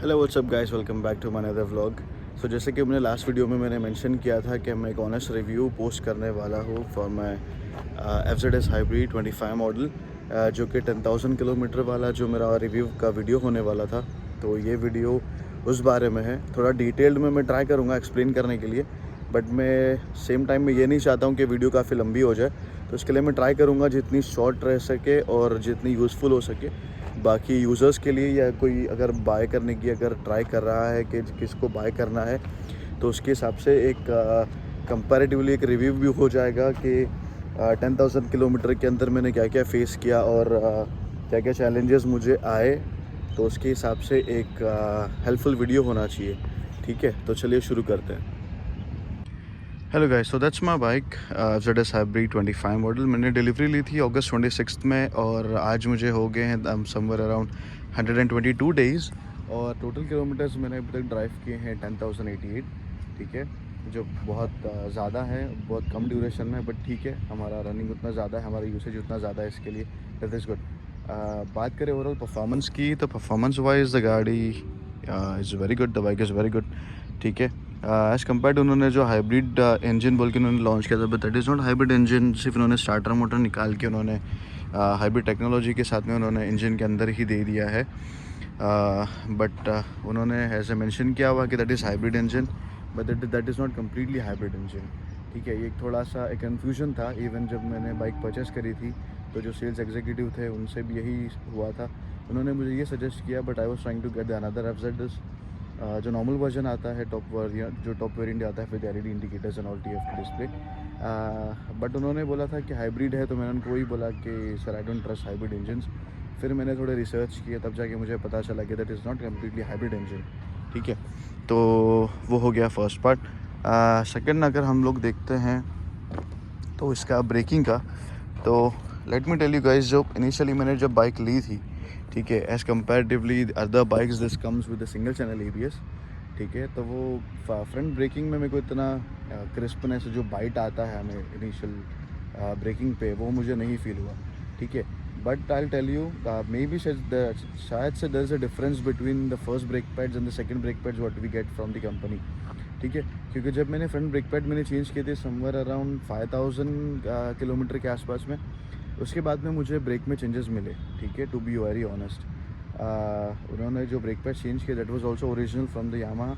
Hello what's up guys, welcome back to my another vlog. So जैसे कि मैंने last video में मेंशन किया था कि मैं एक ऑनेस्ट रिव्यू पोस्ट करने वाला हूँ for my FZS hybrid 25 model, जो कि 10,000 किलोमीटर वाला जो मेरा रिव्यू का वीडियो होने वाला था। तो ये वीडियो उस बारे में है। थोड़ा डिटेल्ड में मैं ट्राई करूँगा एक्सप्लेन करने के लिए, बट मैं सेम टाइम में ये नहीं चाहता हूँ कि वीडियो काफ़ी लंबी हो जाए। तो इसके लिए मैं ट्राई करूँगा जितनी शॉर्ट रह सके और जितनी यूज़फुल हो सके बाकी यूज़र्स के लिए, या कोई अगर बाय करने की अगर ट्राई कर रहा है कि किसको बाय करना है, तो उसके हिसाब से एक कंपैरेटिवली एक रिव्यू भी हो जाएगा कि 10,000 किलोमीटर के अंदर मैंने क्या क्या फ़ेस किया और क्या क्या चैलेंजेस मुझे आए। तो उसके हिसाब से एक हेल्पफुल वीडियो होना चाहिए। ठीक है, तो चलिए शुरू करते हैं। Hello guys, so that's my bike ZS hybrid 25 model. मैंने डिलीवरी ली थी अगस्त 26 में और आज मुझे हो गए हैं समवेयर अराउंड 122 डेज़ और टोटल किलोमीटर्स मैंने अभी तक ड्राइव किए हैं 10,088। ठीक है, जो बहुत ज़्यादा है, बहुत कम ड्यूरेशन में, बट ठीक है, हमारा रनिंग उतना ज़्यादा है, हमारा यूसेज उतना ज़्यादा है, इसके लिए दैट इज़ गुड। बात करें ओवरऑल परफॉर्मेंस की, तो परफॉर्मेंस वाइज द गाड़ी is very good, the bike is very good. ठीक है, एज़ कम्पेयर टू उन्होंने जो हाइब्रिड इंजन बोल के उन्होंने लॉन्च किया था, but that is not hybrid engine. सिर्फ उन्होंने स्टार्टर मोटर निकाल के उन्होंने हाइब्रिड टेक्नोलॉजी के साथ में उन्होंने इंजन के अंदर ही दे दिया है। बट उन्होंने ऐसे मेंशन किया हुआ कि that is hybrid engine, but that is not completely hybrid engine. ठीक है, ये एक थोड़ा सा एक कन्फ्यूजन था। इवन जब मैंने बाइक परचेस करी थी तो जो सेल्स एग्जीक्यूटिव थे उनसे भी यही हुआ था। उन्होंने मुझे ये सजेस्ट किया, but I was trying to get the another FZS जो नॉर्मल वर्जन आता है, टॉप वेरिएंट आता है with LED indicators and all TFT display. But उन्होंने बोला था कि हाइब्रिड है, तो मैंने उनको वही बोला कि sir I don't trust hybrid engines. फिर मैंने थोड़े रिसर्च किया, तब जाके मुझे पता चला कि that is not completely hybrid engine. ठीक है, तो वो हो गया फर्स्ट पार्ट। सेकंड अगर हम लोग देखते हैं तो इसका ब्रेकिंग का, तो let me tell you guys, जो इनिशियली मैंने जब बाइक ली थी, ठीक है, as comparatively other bikes this comes with single channel ABS। ठीक है, तो वो फ्रंट ब्रेकिंग में मेरे को इतना क्रिस्पनेस जो बाइट आता है हमें इनिशियल ब्रेकिंग पे, वो मुझे नहीं फील हुआ। ठीक है, but I tell you maybe शायद से there is a difference between the first brake pads and the second brake pads what we get from the company. ठीक है, क्योंकि जब मैंने फ्रंट ब्रेक पैड मैंने चेंज किए थे समवेयर अराउंड 5,000 किलोमीटर के आसपास में, उसके बाद में मुझे ब्रेक में चेंजेस मिले। ठीक है, टू बी वेरी ऑनेस्ट, उन्होंने जो ब्रेक पैड चेंज किया that was also original from the Yamaha,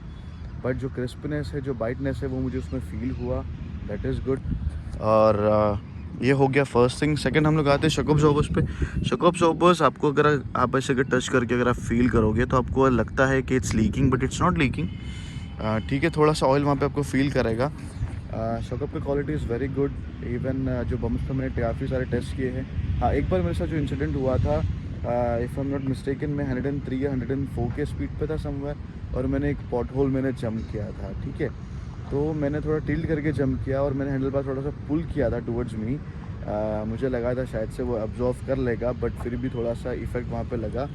but जो क्रिस्पनेस है, जो बाइटनेस है, वो मुझे उसमें फील हुआ। That is good. और ये हो गया फर्स्ट थिंग। सेकंड हम लोग आते हैं शॉक अब्जॉर्बर्स पे। शॉक अब्जॉर्बर्स आपको अगर आप ऐसे अगर टच करके अगर आप फील करोगे तो आपको लगता है कि it's leaking, but it's not leaking. ठीक है, थोड़ा सा ऑयल वहाँ पे आपको फील करेगा। शॉकअप की quality is very good. Even जो बम्स पे मैंने काफ़ी सारे टेस्ट किए हैं। हाँ, एक बार मेरे साथ जो इंसिडेंट हुआ था, if I am not mistaken, मैं 103 या 104 के स्पीड पे था समवेयर, और मैंने एक पॉट होल मैंने जंप किया था। ठीक है, तो मैंने थोड़ा टिल्ट करके जंप किया और मैंने हैंडल बार थोड़ा सा पुल किया था टुवर्ड्स मी। मुझे लगा था शायद से वो अब्जॉर्व कर लेगा, बट फिर भी थोड़ा सा इफ़ेक्ट वहाँ पे लगा।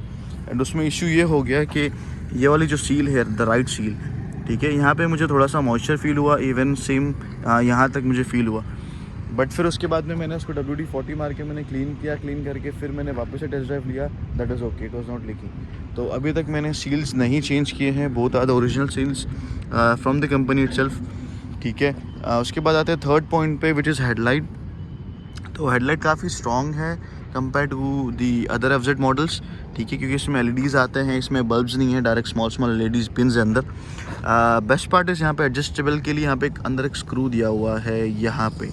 एंड उसमें इशू ये हो गया कि ये वाली जो सील है, द राइट सील, ठीक है, यहाँ पे मुझे थोड़ा सा मॉइस्चर फील हुआ। इवन सेम यहाँ तक मुझे फील हुआ। बट फिर उसके बाद में मैंने उसको WD-40 मार के मैंने क्लीन किया। क्लीन करके फिर मैंने वापस से टेस्ट ड्राइव लिया। That is okay, it was not leaking. तो अभी तक मैंने सील्स नहीं चेंज किए हैं, both are the original seals from the company itself. ठीक है, उसके बाद आते हैं थर्ड पॉइंट पे, विच इज़ हेडलाइट। तो हेडलाइट काफ़ी स्ट्रॉन्ग है compare to the other FZ models. ठीक है, क्योंकि इसमें LEDs आते हैं, इसमें बल्ब्स नहीं है, direct small small LEDs pins है अंदर। बेस्ट पार्ट इज़ यहाँ पे एडजस्टेबल के लिए यहाँ पे एक अंदर एक स्क्रू दिया हुआ है यहाँ पे।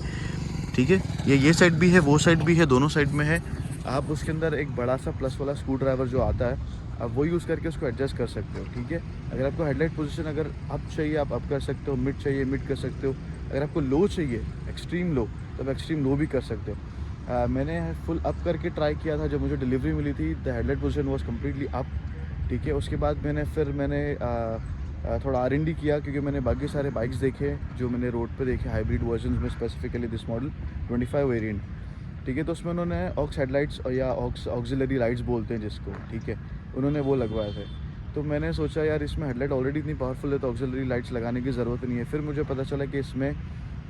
ठीक है, ये साइड भी है, वो साइड भी है, दोनों साइड में है। आप उसके अंदर एक बड़ा सा प्लस वाला स्क्रू ड्राइवर जो आता है, आप वो यूज़ करके उसको एडजस्ट कर सकते हो। ठीक है, अगर आपको हेडलाइट पोजीशन अगर अप चाहिए आप अप कर सकते हो, मिड चाहिए मिड कर सकते हो, अगर आपको लो चाहिए एक्सट्रीम लो तो आप एक्सट्रीम लो भी कर सकते हो। मैंने फुल अप करके ट्राई किया था। जब मुझे डिलीवरी मिली थी the headlight position was completely up. ठीक है, उसके बाद मैंने थोड़ा R&D किया, क्योंकि मैंने बाकी सारे बाइक्स देखे जो मैंने रोड पे देखे हाइब्रिड वर्जन में, स्पेसिफिकली दिस मॉडल 25 वेरिएंट। ठीक है, तो उसमें उन्होंने ऑक्स हेडलाइट्स या ऑक्सिलरी लाइट्स बोलते हैं जिसको, ठीक है, उन्होंने वो लगवाए थे। तो मैंने सोचा यार इसमें हेडलाइट ऑलरेडी इतनी पावरफुल है तो ऑक्सिलरी लाइट्स लगाने की ज़रूरत नहीं है। फिर मुझे पता चला कि इसमें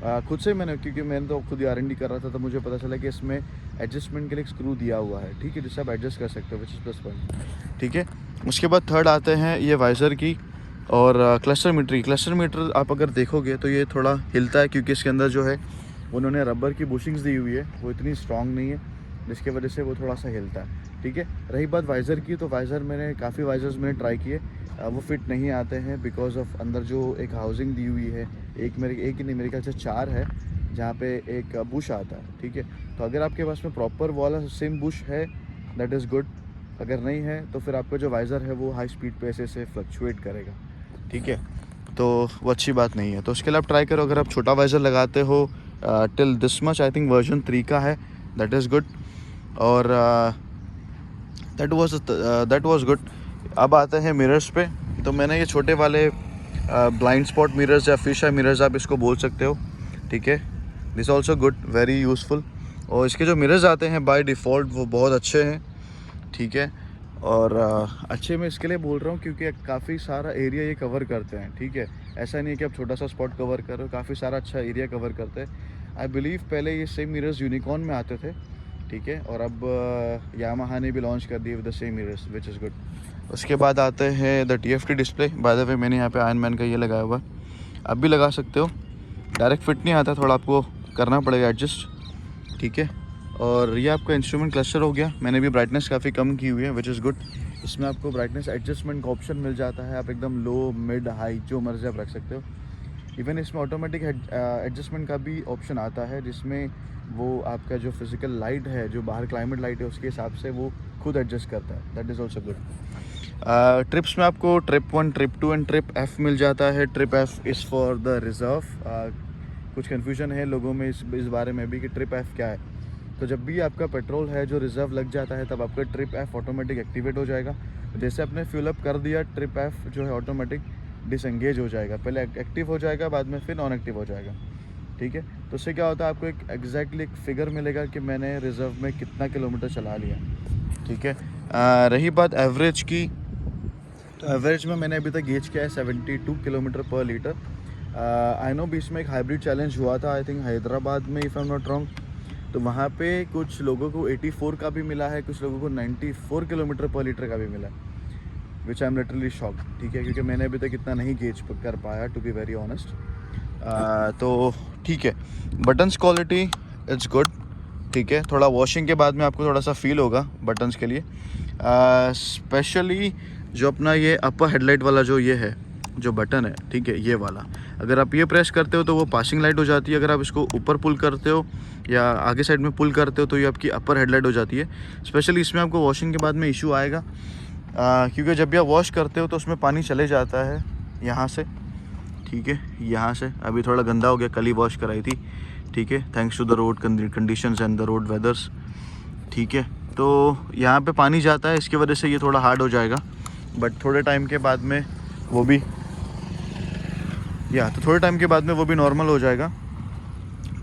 खुद से मैंने, क्योंकि मैंने तो खुद ही R&D कर रहा था, तो मुझे पता चला कि इसमें एडजस्टमेंट के लिए एक स्क्रू दिया हुआ है। ठीक है, जिससे आप एडजस्ट कर सकते हो, विच इज़ प्लस पॉइंट। ठीक है, उसके बाद थर्ड आते हैं ये वाइज़र की और क्लस्टर मीटर आप अगर देखोगे तो ये थोड़ा हिलता है क्योंकि इसके अंदर जो है उन्होंने रबर की बुशिंग्स दी हुई है, वो इतनी स्ट्रॉन्ग नहीं है जिसकी वजह से वो थोड़ा सा हिलता है। ठीक है, रही बात वाइज़र की, तो वाइज़र मैंने काफ़ी वाइज़र्स मैंने ट्राई किए, वो फिट नहीं आते हैं बिकॉज ऑफ अंदर जो एक हाउसिंग दी हुई है, एक ही नहीं मेरे ख्याल से 4 है जहाँ पे एक बुश आता है। ठीक है, तो अगर आपके पास में प्रॉपर वाला सेम बुश है दैट इज़ गुड, अगर नहीं है तो फिर आपका जो वाइज़र है वो हाई स्पीड पे ऐसे फ्लक्चुएट करेगा। ठीक है, तो वो अच्छी बात नहीं है। तो उसके लिए आप ट्राई करो, अगर आप छोटा वाइज़र लगाते हो till this much, I think version 3 का है, दैट इज़ गुड। और दैट वाज गुड। अब आते हैं मिरर्स पे, तो मैंने ये छोटे वाले ब्लाइंड स्पॉट मिरर्स या फिश आई मिरर्स आप इसको बोल सकते हो। ठीक है, this also good, very useful. और इसके जो मिरर्स आते हैं बाय डिफ़ॉल्ट वो बहुत अच्छे हैं। ठीक है, और अच्छे मैं इसके लिए बोल रहा हूँ क्योंकि काफ़ी सारा एरिया ये कवर करते हैं। ठीक है, ऐसा नहीं है कि आप छोटा सा स्पॉट कवर कर रहे हो, काफ़ी सारा अच्छा एरिया कवर करते हैं। आई बिलीव पहले ये सेम मिरर्स यूनिकॉर्न में आते थे। ठीक है, और अब यामाहा ने भी लॉन्च कर दिए with the same mirrors which is good. उसके बाद आते हैं the TFT display. By the way मैंने यहाँ पे आयरन मैन का ये लगाया हुआ है, आप भी लगा सकते हो। डायरेक्ट फिट नहीं आता, थोड़ा आपको करना पड़ेगा एडजस्ट। ठीक है, और ये आपका इंस्ट्रूमेंट क्लस्टर हो गया। मैंने भी ब्राइटनेस काफ़ी कम की हुई है विच इज़ गुड। इसमें आपको ब्राइटनेस एडजस्टमेंट का ऑप्शन मिल जाता है, आप एकदम लो मिड हाई जो मर्जी आप रख सकते हो। इवन इसमें ऑटोमेटिक एडजस्टमेंट का भी ऑप्शन आता है जिसमें वो आपका जो फिज़िकल लाइट है, जो बाहर क्लाइमेट लाइट है, उसके हिसाब से वो खुद एडजस्ट करता है। That is also good. Trips में आपको trip 1, trip 2 and trip F मिल जाता है। Trip F is for the reserve. कुछ कन्फ्यूजन है लोगों में इस बारे में भी कि ट्रिप F क्या है। तो जब भी आपका पेट्रोल है जो रिज़र्व लग जाता है तब आपका ट्रिप F ऑटोमेटिक एक्टिवेट हो जाएगा। जैसे आपने फ्यूल अप कर दिया, ट्रिप F जो है ऑटोमेटिक डिसएंगेज हो जाएगा, पहले एक्टिव हो जाएगा, बाद में फिर नॉन एक्टिव हो जाएगा। ठीक है, तो उससे क्या होता है, आपको एक एग्जैक्टली एक फिगर मिलेगा कि मैंने रिज़र्व में कितना किलोमीटर चला लिया। ठीक है, रही बात एवरेज की, तो एवरेज में मैंने अभी तक गेज किया है 72 किलोमीटर पर लीटर। आई नो बीच में एक हाइब्रिड चैलेंज हुआ था, आई थिंक हैदराबाद में, if I am not wrong, तो वहाँ पे कुछ लोगों को 84 का भी मिला है, कुछ लोगों को 94 किलोमीटर पर लीटर का भी मिला है, विच आई एम लिटरली शॉक। ठीक है, क्योंकि मैंने अभी तक इतना नहीं गेज कर पाया, टू बी वेरी ऑनेस्ट। तो ठीक है, बटन्स क्वालिटी इट्स गुड। ठीक है, थोड़ा वॉशिंग के बाद में आपको थोड़ा सा फील होगा बटन्स के लिए, स्पेशली जो अपना ये अपर हेडलाइट वाला जो ये है जो बटन है, ठीक है, ये वाला अगर आप ये प्रेस करते हो तो वो पासिंग लाइट हो जाती है। अगर आप इसको ऊपर पुल करते हो या आगे साइड में पुल करते हो तो ये आपकी अपर हेडलाइट हो जाती है। स्पेशली इसमें आपको वॉशिंग के बाद में इशू आएगा, क्योंकि जब भी आप वॉश करते हो तो उसमें पानी चले जाता है यहाँ से। ठीक है, यहाँ से अभी थोड़ा गंदा हो गया, कल ही वॉश कराई थी। ठीक है, thanks to the road conditions and the road weathers. ठीक है, तो यहाँ पे पानी जाता है, इसकी वजह से ये थोड़ा हार्ड हो जाएगा, बट थोड़े टाइम के बाद में वो भी नॉर्मल हो जाएगा।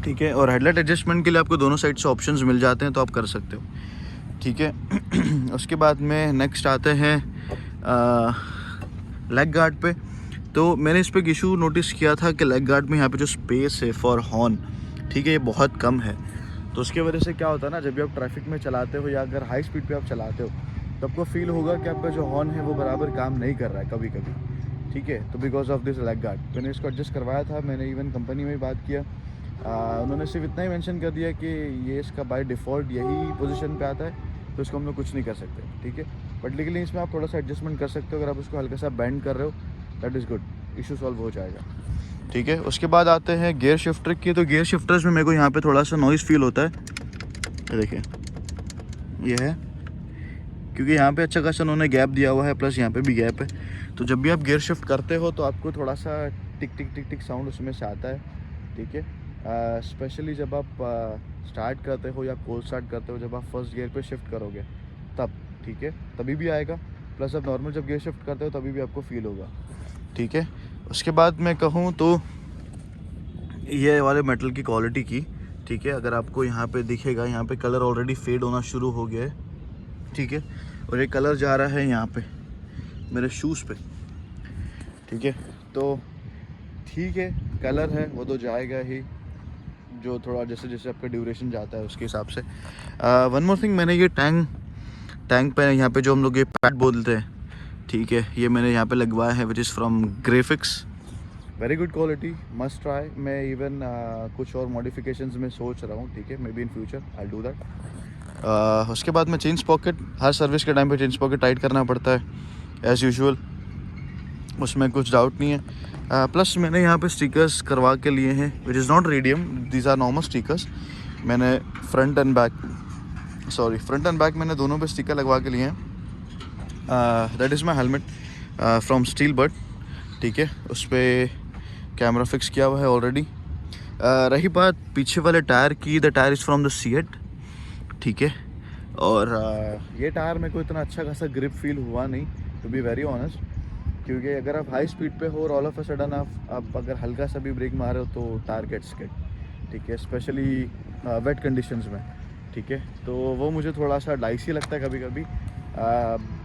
ठीक है, और हेडलाइट एडजस्टमेंट के लिए आपको दोनों साइड से ऑप्शंस मिल जाते हैं, तो आप कर सकते हो। ठीक है, उसके बाद में नेक्स्ट आते हैं लेग गार्ड पे। तो मैंने इस पर एक इशू नोटिस किया था कि लेग गार्ड में यहाँ पे जो स्पेस है फॉर हॉर्न, ठीक है, ये बहुत कम है। तो उसकी वजह से क्या होता है ना, जब भी आप ट्रैफिक में चलाते हो या अगर हाई स्पीड पे आप चलाते हो तो आपको फील होगा कि आपका जो हॉर्न है वो बराबर काम नहीं कर रहा है कभी कभी। ठीक है, तो because of this leg guard मैंने इसको एडजस्ट करवाया था। मैंने इवन कंपनी में बात किया, उन्होंने सिर्फ इतना ही मेंशन कर दिया कि ये इसका बाय डिफ़ॉल्ट यही पोजीशन पे आता है, तो इसको हम लोग कुछ नहीं कर सकते। ठीक है, बट लेकिन इसमें आप थोड़ा सा एडजस्टमेंट कर सकते हो, अगर आप उसको हल्का सा बेंड कर रहे हो that is good, issue solve हो जाएगा। ठीक है, उसके बाद आते हैं गियर शिफ्टर की। तो गियर शिफ्टर्स में मेरे को यहाँ पे थोड़ा सा नॉइज़ फील होता है, ये देखिए, ये है, क्योंकि यहाँ पे अच्छा खासा उन्होंने गैप दिया हुआ है, प्लस यहाँ पे भी गैप है। तो जब भी आप गियर शिफ्ट करते हो तो आपको थोड़ा सा टिक टिक टिक टिक साउंड उसमें से आता है। ठीक है, स्पेशली जब आप स्टार्ट करते हो या कोल्ड स्टार्ट करते हो, जब आप फर्स्ट गियर पे शिफ्ट करोगे तब, ठीक है, तभी भी आएगा। प्लस आप नॉर्मल जब गियर शिफ्ट करते हो तभी भी आपको फील होगा। ठीक है, उसके बाद मैं कहूँ तो ये वाले मेटल की क्वालिटी की, ठीक है, अगर आपको यहाँ पे दिखेगा, यहाँ पे कलर ऑलरेडी फेड होना शुरू हो गया है। ठीक है, और ये कलर जा रहा है यहाँ पे मेरे शूज़ पे। ठीक है, तो ठीक है, कलर है वो तो जाएगा ही, जो थोड़ा जैसे जैसे आपका ड्यूरेशन जाता है उसके हिसाब से। वन मोर थिंग, मैंने ये टैंक पे यहाँ पे जो हम लोग ये पैड बोलते हैं, ठीक है, ये मैंने यहाँ पे लगवाया है which is from graphics, very good quality, must try. मैं इवन कुछ और मॉडिफिकेशंस में सोच रहा हूँ, ठीक है, may be in future I do that. उसके बाद में चेंज पॉकेट, हर सर्विस के टाइम पे चेंज पॉकेट टाइट करना पड़ता है एज़ यूजुअल, उसमें कुछ डाउट नहीं है। प्लस मैंने यहाँ पे स्टिकर्स करवा के लिए हैं which is not radium, these are normal stickers. मैंने फ्रंट एंड बैक मैंने दोनों पे स्टिकर लगवा के लिए हैं। That is my helmet from Steelbird, ठीक है, उस पर कैमरा फिक्स किया हुआ है ऑलरेडी। रही बात पीछे वाले टायर की, the tyre is from the CEAT, ठीक है, और ये टायर मेरे को इतना अच्छा खासा ग्रिप फील हुआ नहीं, टू बी वेरी ऑनेस्ट, क्योंकि अगर आप हाई स्पीड पे हो और ऑल ऑफ अ सडन आप अगर हल्का सा भी ब्रेक मारे हो तो टायर गेट्स किड, ठीक है, स्पेशली वेट कंडीशंस में, ठीक है, तो वो मुझे थोड़ा सा डाइसी लगता है कभी कभी।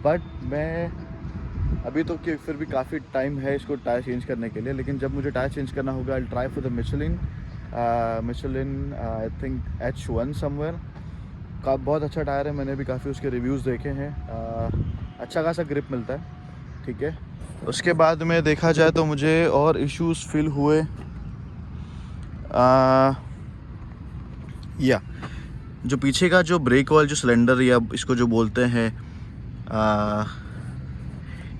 बट मैं अभी तो कि फिर भी काफ़ी टाइम है इसको टायर चेंज करने के लिए, लेकिन जब मुझे टायर चेंज करना होगा I try for the Michelin I think H1 somewhere का बहुत अच्छा टायर है, मैंने भी काफ़ी उसके रिव्यूज़ देखे हैं, अच्छा खासा ग्रिप मिलता है, ठीक है। उसके बाद में देखा जाए तो मुझे और इश्यूज़ फील हुए, या जो पीछे का जो ब्रेक ऑयल जो सिलेंडर या इसको जो बोलते हैं,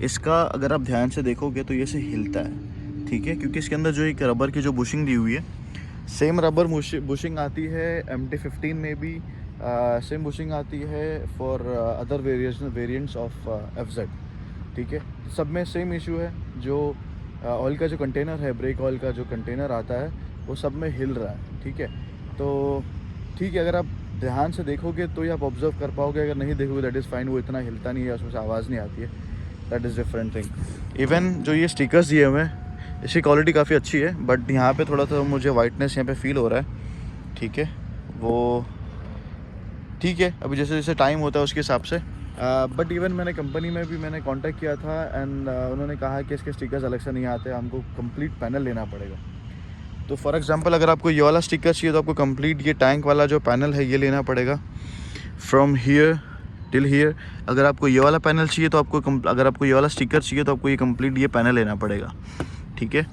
इसका अगर आप ध्यान से देखोगे तो ये से हिलता है, ठीक है, क्योंकि इसके अंदर जो एक रबर की जो बुशिंग दी हुई है, सेम रबर बुशिंग आती है MT-15 में भी, सेम बुशिंग आती है for other variants of FZ, ठीक है, सब में सेम इशू है। जो ऑयल का जो कंटेनर है, ब्रेक ऑयल का जो कंटेनर आता है, वो सब में हिल रहा है, ठीक है, तो ठीक है, अगर आप ध्यान से देखोगे तो ये आप ऑब्जर्व कर पाओगे, अगर नहीं देखोगे दैट इज़ फाइन, वो इतना हिलता नहीं है, उसमें से आवाज़ नहीं आती है, that is different thing. Even जो ये स्टिकर्स दिए हुए हैं, इसकी क्वालिटी काफ़ी अच्छी है, बट यहाँ पे थोड़ा सा मुझे वाइटनेस यहाँ पे फील हो रहा है, ठीक है, वो ठीक है, अभी जैसे जैसे टाइम होता है उसके हिसाब से। बट इवन मैंने कंपनी में भी मैंने कांटेक्ट किया था एंड उन्होंने कहा कि इसके स्टिकर्स अलग से नहीं आते, हमको कंप्लीट पैनल लेना पड़ेगा। तो फॉर एग्जांपल अगर आपको ये वाला स्टिकर चाहिए तो आपको कंप्लीट ये टैंक वाला जो पैनल है ये लेना पड़ेगा, फ्रॉम हियर टिल हियर। अगर आपको ये वाला पैनल चाहिए तो अगर आपको ये वाला स्टिकर चाहिए तो आपको ये कंप्लीट ये पैनल लेना पड़ेगा, ठीक है।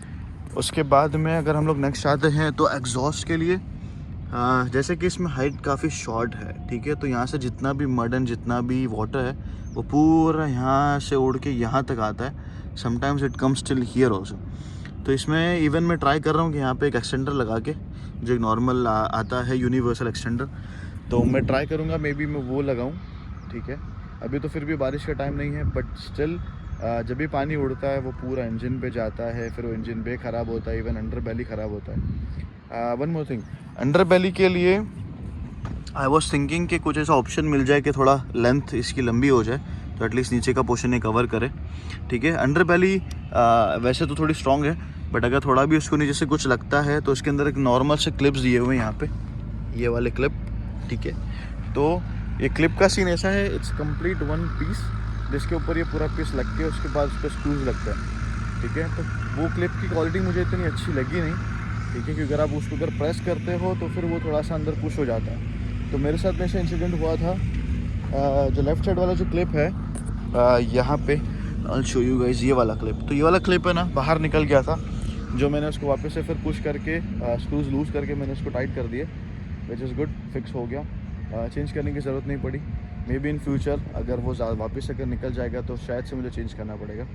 उसके बाद में अगर हम लोग नेक्स्ट आते हैं तो एग्जॉस्ट के लिए, जैसे कि इसमें हाइट काफ़ी शॉर्ट है, ठीक है, तो यहाँ से जितना भी मड एंड जितना भी वाटर है वो पूरा यहाँ से उड़ के यहाँ तक आता है, sometimes it comes till here also. तो इसमें इवन मैं ट्राई कर रहा हूँ कि यहाँ पे एक एक्सटेंडर लगा के, जो एक नॉर्मल आता है यूनिवर्सल एक्सटेंडर, तो मैं ट्राई करूँगा मे बी मैं वो लगाऊँ, ठीक है। अभी तो फिर भी बारिश का टाइम नहीं है, बट स्टिल जब भी पानी उड़ता है वो पूरा इंजन पे जाता है, फिर वो इंजन बे ख़राब होता है, इवन अंडर बैली ख़राब होता है। वन मोर थिंग, अंडर बैली के लिए आई वॉज थिंकिंग कि कुछ ऐसा ऑप्शन मिल जाए कि थोड़ा लेंथ इसकी लंबी हो जाए, तो एटलीस्ट नीचे का पोर्शन ये कवर करे, ठीक है। अंडर बैली वैसे तो थोड़ी स्ट्रॉन्ग है, बट अगर थोड़ा भी उसको नीचे से कुछ लगता है तो इसके अंदर एक नॉर्मल से क्लिप्स दिए हुए हैं यहाँ पे, ये वाले क्लिप, ठीक है। तो ये क्लिप का सीन ऐसा है, इट्स कंप्लीट वन पीस, जिसके ऊपर ये पूरा पीस लग के उसके बाद उस पर स्क्रूज लगता है, ठीक है। तो वो क्लिप की क्वालिटी मुझे इतनी अच्छी लगी नहीं, ठीक है, क्योंकि अगर आप उसको अगर प्रेस करते हो तो फिर वो थोड़ा सा अंदर पुश हो जाता है। तो मेरे साथ में ऐसा इंसिडेंट हुआ था, जो लेफ़्ट साइड वाला जो क्लिप है यहाँ पे, आई शो यू गाइस, ये वाला क्लिप, तो ये वाला क्लिप है ना बाहर निकल गया था, जो मैंने उसको वापस से फिर पुश करके स्क्रूज लूज़ करके मैंने उसको टाइट कर दिए, विच इज़ गुड, फिक्स हो गया, चेंज करने की ज़रूरत नहीं पड़ी। मे बी इन फ्यूचर अगर वो वापस अगर निकल जाएगा तो शायद से मुझे चेंज करना पड़ेगा।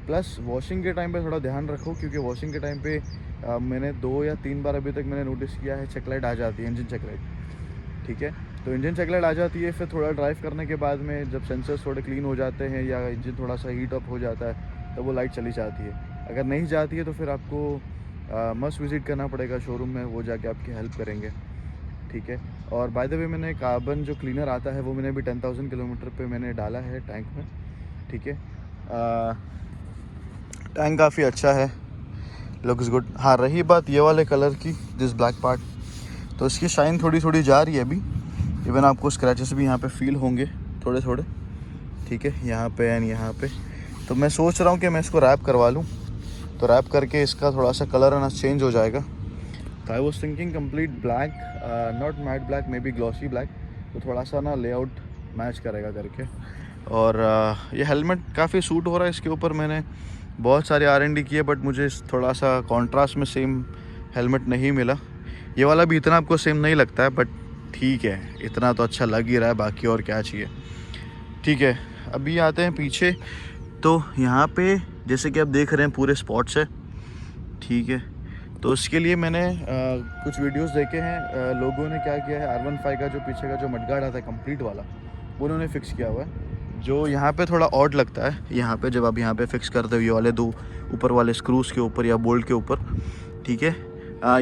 प्लस वॉशिंग के टाइम पे थोड़ा ध्यान रखो, क्योंकि वॉशिंग के टाइम पे मैंने 2 या 3 बार अभी तक मैंने नोटिस किया है चेक लाइट आ जाती है, इंजन चेक लाइट, ठीक है। तो इंजन चेक लाइट आ जाती है, फिर थोड़ा ड्राइव करने के बाद में जब सेंसर्स थोड़े क्लीन हो जाते हैं या इंजन थोड़ा सा हीट अप हो जाता है तो वो लाइट चली जाती है। अगर नहीं जाती है तो फिर आपको मस्ट विज़िट करना पड़ेगा शोरूम में, वो जाके आपकी हेल्प करेंगे, ठीक है। और बाय द वे मैंने कार्बन जो क्लीनर आता है वो मैंने भी 10,000 किलोमीटर पे मैंने डाला है टैंक में, ठीक है। टैंक काफ़ी अच्छा है, लुक्स गुड। हाँ, रही बात ये वाले कलर की, दिस ब्लैक पार्ट, तो इसकी शाइन थोड़ी थोड़ी जा रही है अभी, इवन आपको स्क्रैचेस भी यहाँ पे फील होंगे थोड़े थोड़े, ठीक है, यहाँ पे एंड यहाँ पे। तो मैं सोच रहा हूँ कि मैं इसको रैप करवा लूँ, तो रैप करके इसका थोड़ा सा कलर है ना चेंज हो जाएगा। तो I was thinking complete black, not matte black, may be glossy black, तो थोड़ा सा ना लेआउट मैच करेगा करके। और ये हेलमेट काफ़ी सूट हो रहा है इसके ऊपर। मैंने बहुत सारे R&D किए बट मुझे थोड़ा सा कॉन्ट्रास्ट में सेम हेलमेट नहीं मिला। ये वाला भी इतना आपको सेम नहीं लगता है बट ठीक है, इतना तो अच्छा लग ही रहा है, बाकी और क्या चाहिए। ठीक है, अभी आते हैं पीछे। तो यहाँ पे जैसे कि आप देख रहे हैं पूरे स्पॉट्स है, ठीक है। तो उसके लिए मैंने कुछ वीडियोस देखे हैं। लोगों ने क्या किया है, R15 का जो पीछे का जो मडगार्ड आता है कंप्लीट वाला, वो उन्होंने फ़िक्स किया हुआ है। जो यहाँ पे थोड़ा ऑड लगता है, यहाँ पे जब आप यहाँ पे फिक्स करते हो ये वाले दो ऊपर वाले स्क्रूज़ के ऊपर या बोल्ट के ऊपर, ठीक है।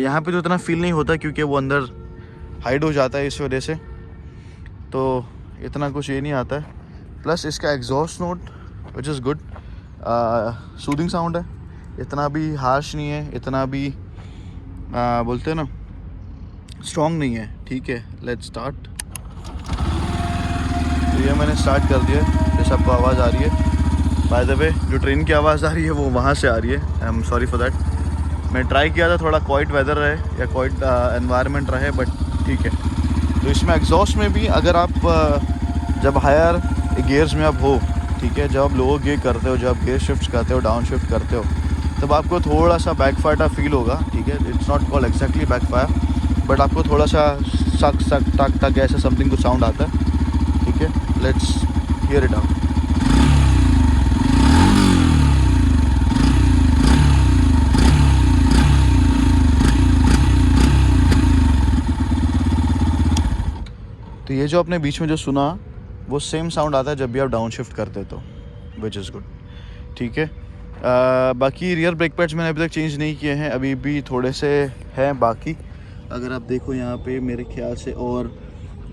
यहाँ पे तो इतना फील नहीं होता क्योंकि वो अंदर हाइड हो जाता है इस वजह से, तो इतना कुछ ये नहीं आता है। प्लस इसका exhaust note which is good, soothing sound है, इतना भी हार्श नहीं है, इतना भी बोलते हैं ना स्ट्रॉन्ग नहीं है, ठीक है। Let's start. तो ये मैंने स्टार्ट कर दिया, जैसे आपको आवाज़ आ रही है। बाय द वे जो ट्रेन की आवाज़ आ रही है वो वहाँ से आ रही है, I am sorry for that. मैं ट्राई किया था थोड़ा क्वाइट वेदर रहे या क्वाइट एनवायरनमेंट रहे, बट ठीक है। तो इसमें एग्जॉस्ट में भी अगर आप जब हायर गियर्स में आप हो, ठीक है, जब आप लोअर गियर करते हो, जब आप गियर शिफ्ट करते हो, डाउन शिफ्ट करते हो, तब आपको थोड़ा सा बैकफायर फील होगा, ठीक है। It's not called exactly backfire, but आपको थोड़ा सा सक सक टक टक ऐसा समथिंग कुछ साउंड आता है, ठीक है। Let's hear it out. तो ये जो आपने बीच में जो सुना, वो सेम साउंड आता है जब भी आप डाउन शिफ्ट करते तो, विच इज़ गुड, ठीक है। बाकी रियर ब्रेक पैड्स मैंने अभी तक चेंज नहीं किए हैं, अभी भी थोड़े से हैं बाकी। अगर आप देखो यहाँ पे मेरे ख्याल से और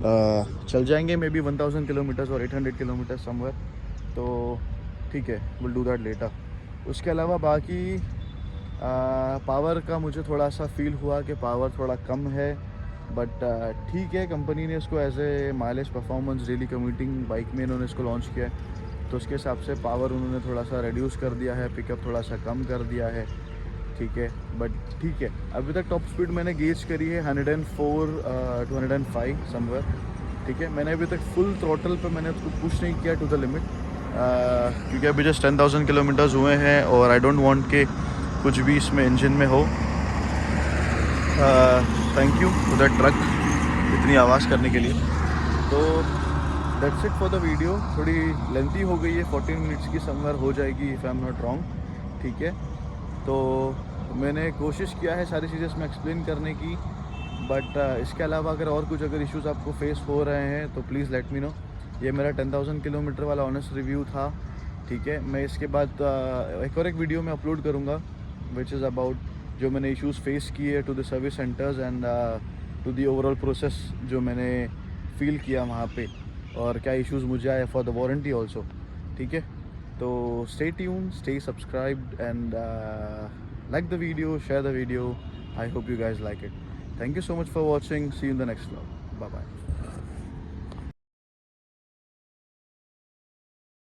चल जाएंगे मे बी 1000 किलोमीटर्स और 800 किलोमीटर समवेयर, तो ठीक है, विल डू दैट लेटर। उसके अलावा बाकी पावर का मुझे थोड़ा सा फील हुआ कि पावर थोड़ा कम है, बट ठीक है। कंपनी ने इसको as a mileage performance daily commuting bike में इन्होंने इसको लॉन्च किया है, तो उसके हिसाब से पावर उन्होंने थोड़ा सा रिड्यूस कर दिया है, पिकअप थोड़ा सा कम कर दिया है, ठीक है। बट ठीक है, अभी तक टॉप स्पीड मैंने गेज करी है 104 to 105 समवेयर, ठीक है। मैंने अभी तक फुल थ्रोटल पे मैंने उसको पुश नहीं किया टू द लिमिट, क्योंकि अभी जस्ट 10,000 किलोमीटर्स हुए हैं और आई डोंट वांट के कुछ भी इसमें इंजन में हो। Thank you to that truck इतनी आवाज़ करने के लिए। तो that's it for the video. थोड़ी लेंथी हो गई है, 14 मिनट्स की समवेयर हो जाएगी if I am not wrong, ठीक है। तो मैंने कोशिश किया है सारी चीज़ें इसमें एक्सप्लेन करने की, बट इसके अलावा अगर कुछ इश्यूज़ आपको फेस हो रहे हैं तो प्लीज़ लेट मी नो। ये मेरा 10,000 किलोमीटर वाला ऑनेस्ट रिव्यू था, ठीक है। मैं इसके बाद एक वीडियो में अपलोड करूँगा विच इज़ अबाउट जो मैंने इश्यूज़ फेस किए to the service centres and to the overall process जो मैंने फील किया वहाँ पे, और क्या इश्यूज़ मुझे आए फॉर द वारंटी ऑल्सो, ठीक है। तो stay tuned, stay subscribed and like the video, share the video. I hope you guys like it. Thank you so much for watching. See you in the next vlog. Bye bye.